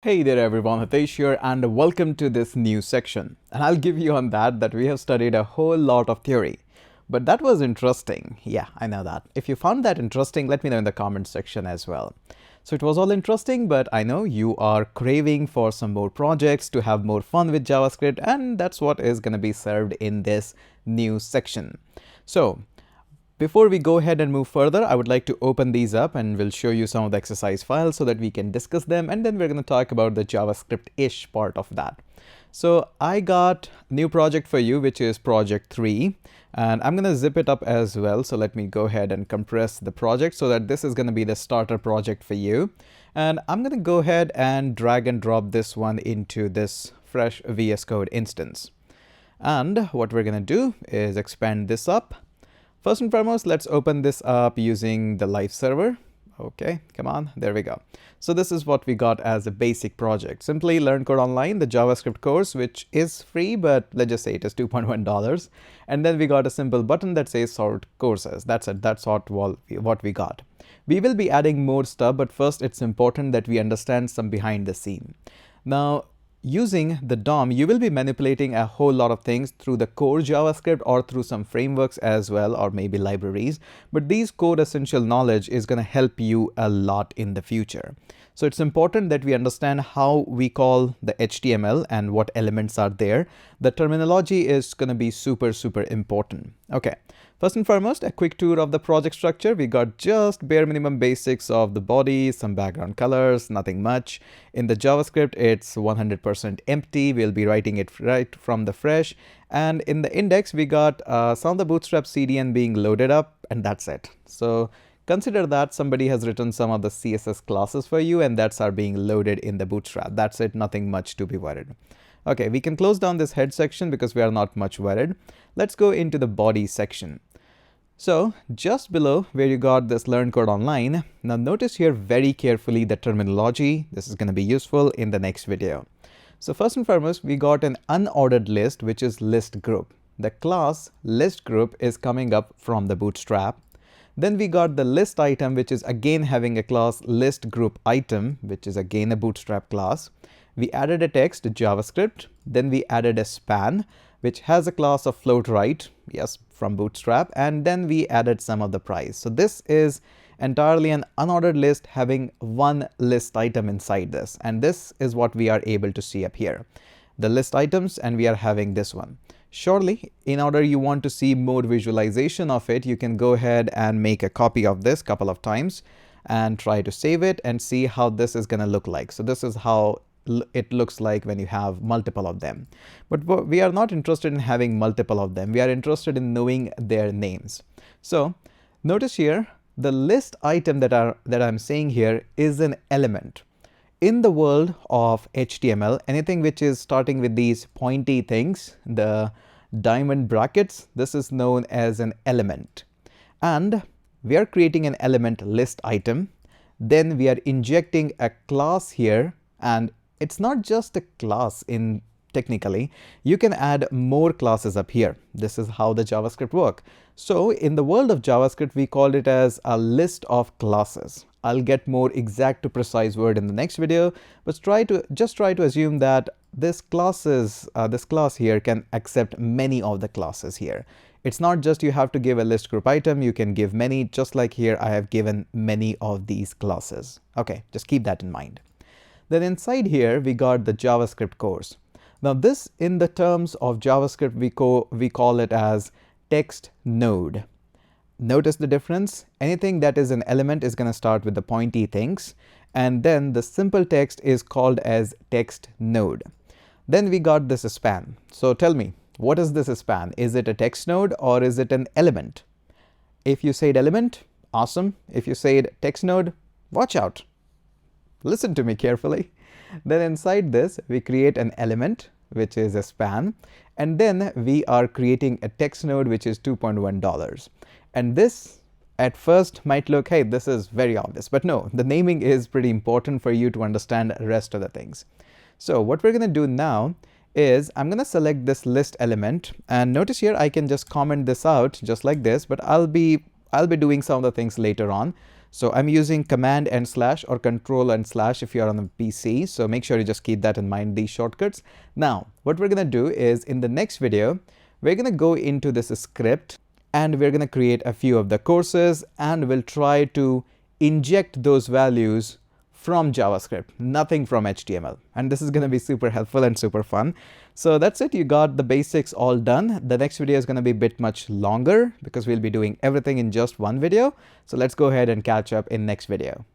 Hey there everyone, Hitesh here and welcome to this new section. And I'll give you on that we have studied a whole lot of theory. But that was interesting. Yeah, I know that. If you found that interesting, let me know in the comments section as well. So it was all interesting, but I know you are craving for some more projects to have more fun with JavaScript, and that's what is going to be served in this new section. So before we go ahead and move further, I would like to open these up and we'll show you some of the exercise files so that we can discuss them, and then we're going to talk about the JavaScript-ish part of that. So I got a new project for you, which is project 3, and I'm going to zip it up as well. So let me go ahead and compress the project so that this is going to be the starter project for you. And I'm going to go ahead and drag and drop this one into this fresh VS Code instance. And what we're going to do is expand this up. First and foremost, let's open this up using the live server. Okay, come on, there we go. So this is what we got as a basic project. Simply learn code online, the JavaScript course, which is free, but let's just say it is $2.1. And then we got a simple button that says sort courses. That's it, that's what we got. We will be adding more stuff, but first it's important that we understand some behind the scene. Now, using the DOM, you will be manipulating a whole lot of things through the core JavaScript or through some frameworks as well, or maybe libraries. But these code essential knowledge is going to help you a lot in the future. So it's important that we understand how we call the HTML and what elements are there. The terminology is going to be super important. Okay. First and foremost, a quick tour of the project structure. We got just bare minimum basics of the body, some background colors, nothing much. In the JavaScript, it's 100% empty. We'll be writing it right from the fresh. And in the index, we got some of the Bootstrap CDN being loaded up, and that's it. So consider that somebody has written some of the CSS classes for you, and that's are being loaded in the Bootstrap. That's it, nothing much to be worried. Okay, we can close down this head section because we are not much worried. Let's go into the body section. So just below where you got this learn code online, now notice here very carefully the terminology. This is going to be useful in the next video. So first and foremost, we got an unordered list, which is list group. The class list group is coming up from the Bootstrap. Then we got the list item, which is again having a class list group item, which is again a Bootstrap class. We added a text to JavaScript. Then we added a span, which has a class of float right, yes, from Bootstrap, and then we added some of the price. So this is entirely an unordered list having one list item inside this, and this is what we are able to see up here. The list items, and we are having this one. Surely, in order you want to see more visualization of it, you can go ahead and make a copy of this couple of times and try to save it and see how this is going to look like. So this is how it looks like when you have multiple of them. But we are not interested in having multiple of them. We are interested in knowing their names. So notice here, the list item that I'm saying here is an element. In the world of HTML, anything which is starting with these pointy things, the diamond brackets, this is known as an element. And we are creating an element list item. Then we are injecting a class here, and it's not just a class in technically. You can add more classes up here. This is how the JavaScript works. So in the world of JavaScript, we call it as a list of classes. I'll get more exact to precise word in the next video, but just try to assume that this class here can accept many of the classes here. It's not just you have to give a list group item, you can give many, just like here I have given many of these classes. Okay, just keep that in mind. Then inside here, we got the JavaScript course. Now this, in the terms of JavaScript, we call it as text node. Notice the difference. Anything that is an element is going to start with the pointy things, and then the simple text is called as text node. Then we got this span. So tell me, what is this span? Is it a text node or is it an element? If you said element, awesome. If you said text node, watch out. Listen to me carefully. Then inside this, we create an element, which is a span, and then we are creating a text node, which is $2.1. And this at first might look, hey, this is very obvious, but no, the naming is pretty important for you to understand the rest of the things. So what we're going to do now is I'm going to select this list element, and notice here I can just comment this out just like this, but I'll be doing some of the things later on. So I'm using command and slash or control and slash if you're on the PC. So make sure you just keep that in mind, these shortcuts. Now, what we're going to do is in the next video, we're going to go into this script and we're going to create a few of the courses and we'll try to inject those values from JavaScript, nothing from HTML. And this is going to be super helpful and super fun. So that's it. You got the basics all done. The next video is going to be a bit much longer because we'll be doing everything in just one video. So let's go ahead and catch up in next video.